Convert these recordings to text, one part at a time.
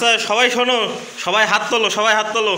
আচ্ছা সবাই শোনো, সবাই হাত তোলো, সবাই হাত তোলো।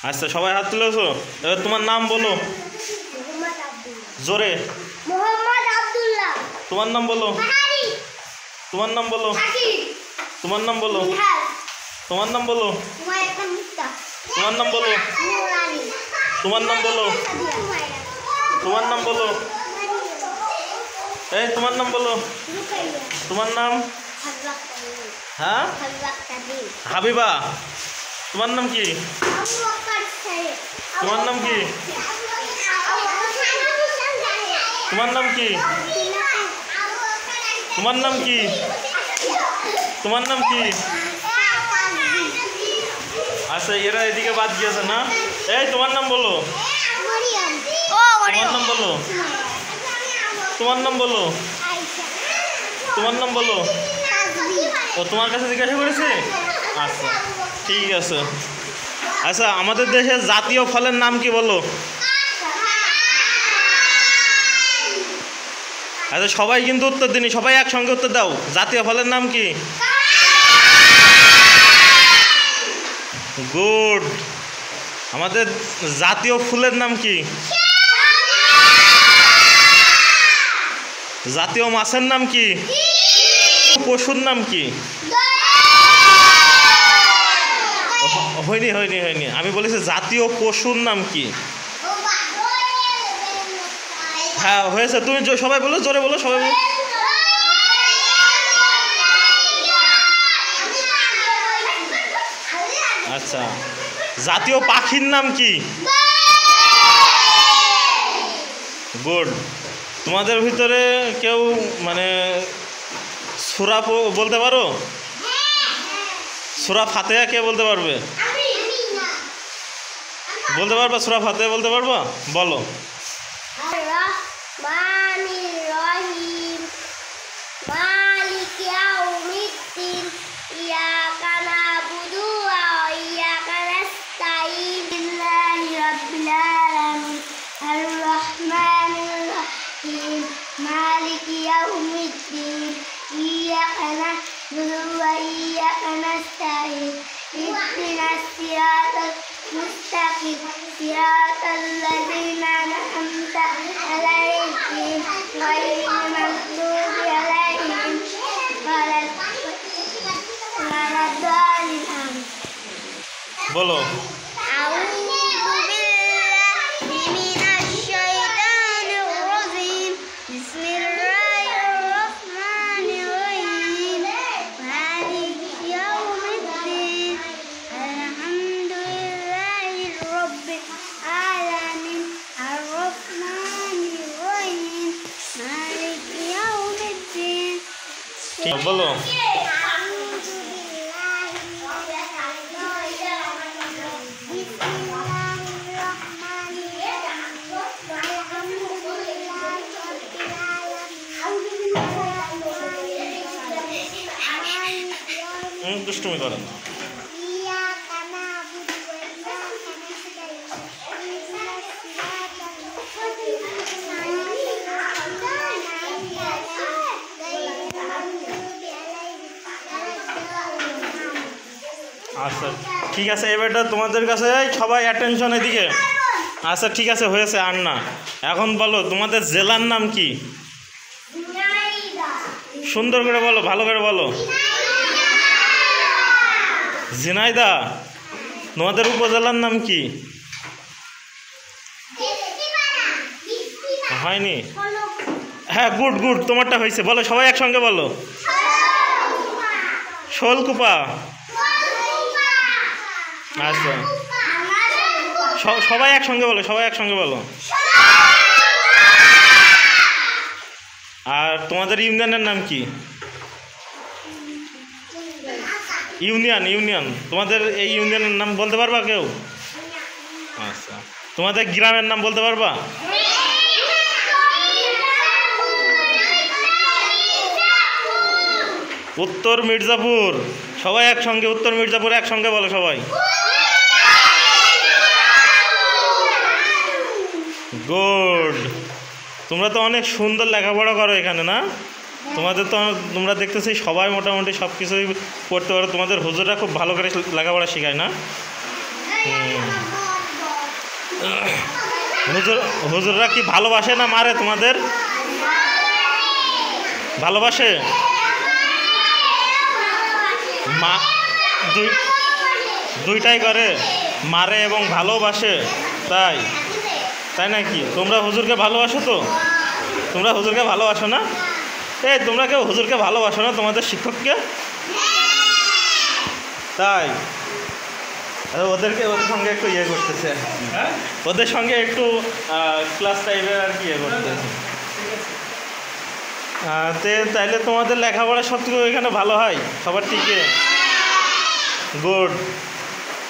আচ্ছা সবাই হাত তুলেছো, এবার তোমার নাম বলো জোরে। তোমার নাম বলো, তোমার নাম বলো, তোমার নাম বলো, তোমার নাম বলো, তোমার নাম বলো, তোমার নাম বলো, তোমার নাম বলো, এই তোমার নাম বলো, তোমার নাম? হ্যাঁ হাবিবা। তোমার নাম কি? তোমার নাম কি? তোমার নাম কি? তোমার নাম কি? তোমার নাম কি? আচ্ছা এরা এদিকে বাদ গিয়েছে না। এই তোমার নাম বলো, তোমার নাম বলো, তোমার নাম বলো, তোমার নাম বলো। ও তোমার কাছে জিজ্ঞাসা করেছে? আচ্ছা ঠিক আছে। আচ্ছা আমাদের দেশের জাতীয় ফলের নাম কি বলো? আচ্ছা সবাই কিন্তু উত্তর দিনি, সবাই একসঙ্গে উত্তর দাও। জাতীয় ফলের নাম কি? গুড। আমাদের জাতীয় ফুলের নাম কি? জাতীয় মাছের নাম কি? পশুর নাম কি? হয়নি হয়নি হয়নি, আমি বলেছি জাতীয় পশুর নাম কি? হ্যাঁ হয়েছে, তুমি সবাই বলো, জোরে বলো, সবাই বলো। আচ্ছা জাতীয় পাখির নাম কি? গুড। তোমাদের ভিতরে কেউ মানে সূরা বলতে পারো? সূরা ফাতিহা কে বলতে পারবে? বলতে পারবা? সূরা ফাতিহা বলতে পারবা? বলো। صراط الذين أنعمت عليهم غير المغضوب عليهم ولا الضالين। বলো। أعوذ بالله من الشيطان الرجيم بسم الله الرحمن الرحيم مالك يوم الدين الحمد لله رب العالمين الرحمن الرحيم مالك يوم الدين। বলো। দুষ্টুমি করেন। আচ্ছা ঠিক আছে, এবারটা তোমাদের কাছে সবাই অ্যাটেনশন এদিকে। আচ্ছা ঠিক আছে হয়েছে, আর না। এখন বলো তোমাদের জেলার নাম কি? সুন্দর করে বলো, ভালো করে বলো। ঝিনাইদহ। তোমাদের উপজেলার নাম কি? হয়নি? হ্যাঁ গুড গুড, তোমারটা হয়েছে। বলো সবাই একসঙ্গে বলো। শোলকুপা। আচ্ছা সবাই একসঙ্গে বলো, সবাই একসঙ্গে বলো। আর তোমাদের ইউনিয়নের নাম কি? ইউনিয়ন। ইউনিয়ন। তোমাদের এই ইউনিয়নের নাম বলতে পারবা কেউ? আচ্ছা তোমাদের গ্রামের নাম বলতে পারবা? উত্তর মির্জাপুর। সবাই একসঙ্গে উত্তর মির্জাপুর একসঙ্গে বলো সবাই। গুড। তোমরা তো অনেক সুন্দর লেখাপড়া করো এখানে না? তোমাদের তো তোমরা দেখতেছি সবাই মোটামুটি সব কিছুই পড়তে পারো। তোমাদের হুজুররা খুব ভালো করে লেখাপড়া শেখায় না? হুজুররা কি ভালোবাসে না মারে তোমাদের? ভালোবাসে? মা দুইটাই করে, মারে এবং ভালোবাসে। তাই তাই নাকি? তোমরা হুজুরকে ভালোবাসো তো? তোমরা হুজুরকে ভালোবাসো না? এই তোমরা কেউ হুজুরকে ভালোবাসো না তোমাদের শিক্ষককে? তাই ওদের সঙ্গে একটু ইয়ে করতেছে, ওদের সঙ্গে একটু ক্লাস টাইপের আর কি ইয়ে করতেছে। তাইলে তোমাদের লেখাপড়া সব থেকে এখানে ভালো হয় সবার থেকে? গুড।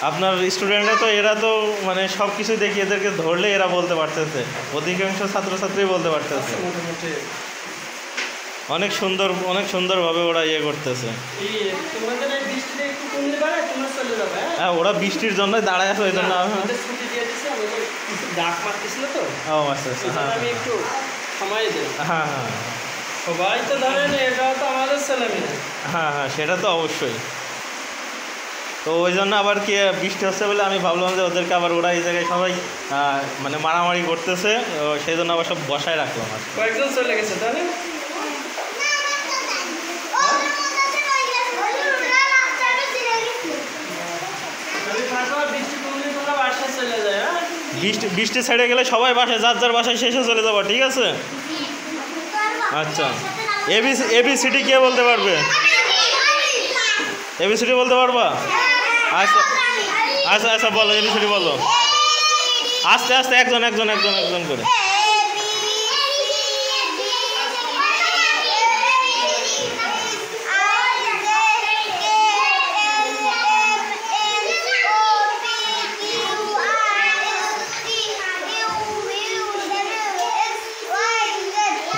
আপনার স্টুডেন্টরা তো এরা তো মানে সব কিছু দেখি এদেরকে ধরলে এরা বলতে পারতেছে, অধিকাংশ ছাত্রছাত্রী বলতে পারতেছে। অনেক সুন্দরভাবে ওরা ইয়ে করতেছে। হ্যাঁ, ওরা বৃষ্টির জন্যই দাঁড়ায় আছে, ওই জন্য ও আচ্ছা আচ্ছা। হ্যাঁ হ্যাঁ সবাই তো ধরেন এটা তো আমাদের ছেলে মেয়ে। হ্যাঁ হ্যাঁ, সেটা তো অবশ্যই। তো ওই জন্য আবার কি বৃষ্টি হচ্ছে বলে আমি ভাবলাম যে ওদেরকে আবার ওরা এই জায়গায় সবাই মানে মারামারি করতেছে, সেই জন্য আবার সব বসায় রাখলাম। আর কয়েকজন চলে গেছে তাহলে বৃষ্টি ছেড়ে গেলে সবাই বাসায় যার যার বাসায় শেষে চলে যাবো, ঠিক আছে? আচ্ছা, এবিসিডি কে বলতে পারবে? এবিসিডি বলতে পারবা? আচ্ছা আচ্ছা আচ্ছা, বলো এবিসিডি বলো। আস্তে আস্তে একজন করে।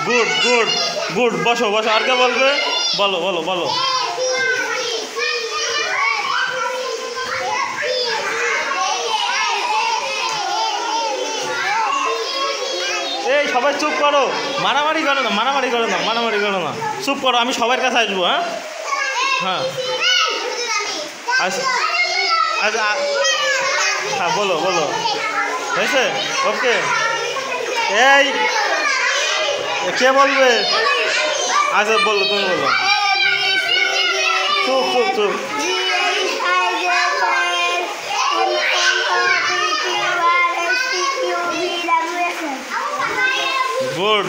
গুড গুড গুড, বসো বসো। আর কে বলবে? বলো বলো বলো। এই সবাই চুপ করো, মারামারি করো না, মারামারি করো না, চুপ করো। আমি সবার কাছে আসবো। হ্যাঁ হ্যাঁ আচ্ছা আচ্ছা হ্যাঁ, বলো বলো। হয়েছে? ওকে। এই কে বলবে? আচ্ছা বলো, তুমি বলো। চুপ চুপ চুপ। গুড।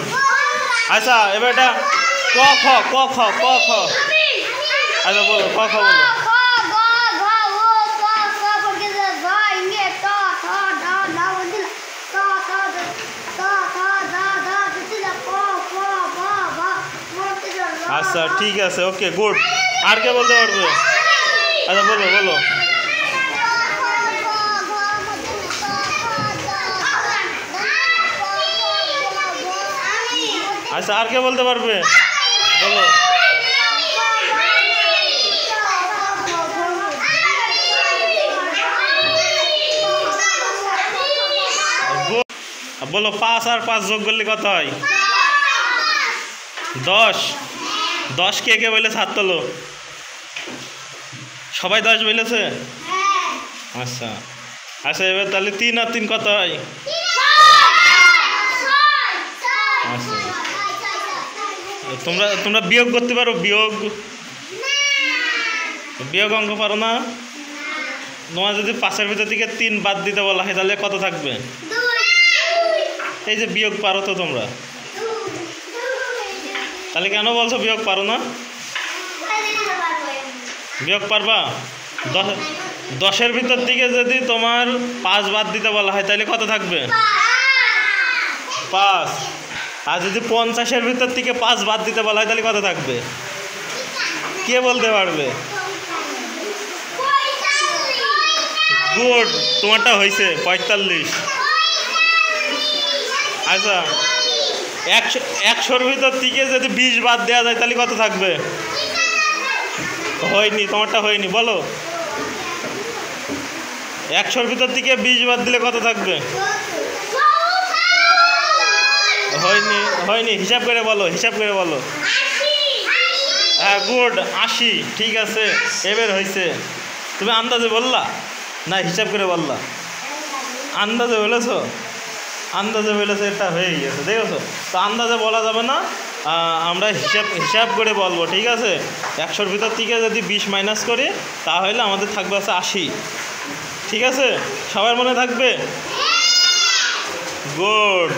আচ্ছা এবার এটা ক খ আচ্ছা বলো, ক খ বলো। আচ্ছা ঠিক আছে, ওকে গুড। আর কে বলতে পারবে? আচ্ছা বলো বলো। আচ্ছা আর কে বলতে পারবে? বলো। বলো 5 আর 5 যোগ করলে কত হয়? 10। 10 কে কে বলেছে? হাত তোলো। সবাই 10 বলেছে? আচ্ছা আচ্ছা, এবার তাহলে 3 আর 3 কত হয়? আচ্ছা, তোমরা বিয়োগ করতে পারো? বিয়োগ অঙ্ক পারো না? তোমার যদি 5-এর ভিতর থেকে 3 বাদ দিতে বলা হয় তাহলে কত থাকবে? এই যে বিয়োগ পারো তো তোমরা, তাহলে কেন বলছো বিয়োগ পারো না? বিয়োগ পারবা? 10-এর ভিতর থেকে যদি তোমার 5 বাদ দিতে বলা হয় তাহলে কত থাকবে? 5। আর যদি 50-এর ভিতর থেকে 5 বাদ দিতে বলা হয় তাহলে কত থাকবে? কে বলতে পারবে? গুড, তোমারটা হয়েছে 45। আচ্ছা 100-র ভিতর থেকে যদি 20 বাদ দেওয়া যায় তাহলে কত থাকবে? হয়নি, তোমারটা হয়নি। বলো 100-র ভিতর থেকে 20 বাদ দিলে কত থাকবে? হয়নি, হিসাব করে বলো। গুড 80 ঠিক আছে এবার হয়েছে তুমি আন্দাজে বললা না হিসাব করে বললা আন্দাজে বলেছো এটা হয়ে গেছে দেখেছো তো আন্দাজে বলা যাবে না আমরা হিসাব করে বলবো ঠিক আছে 100-র ভিতর থেকে যদি 20 মাইনাস করি তাহলে আমাদের থাকবে আছে 80 ঠিক আছে সবার মনে থাকবে গুড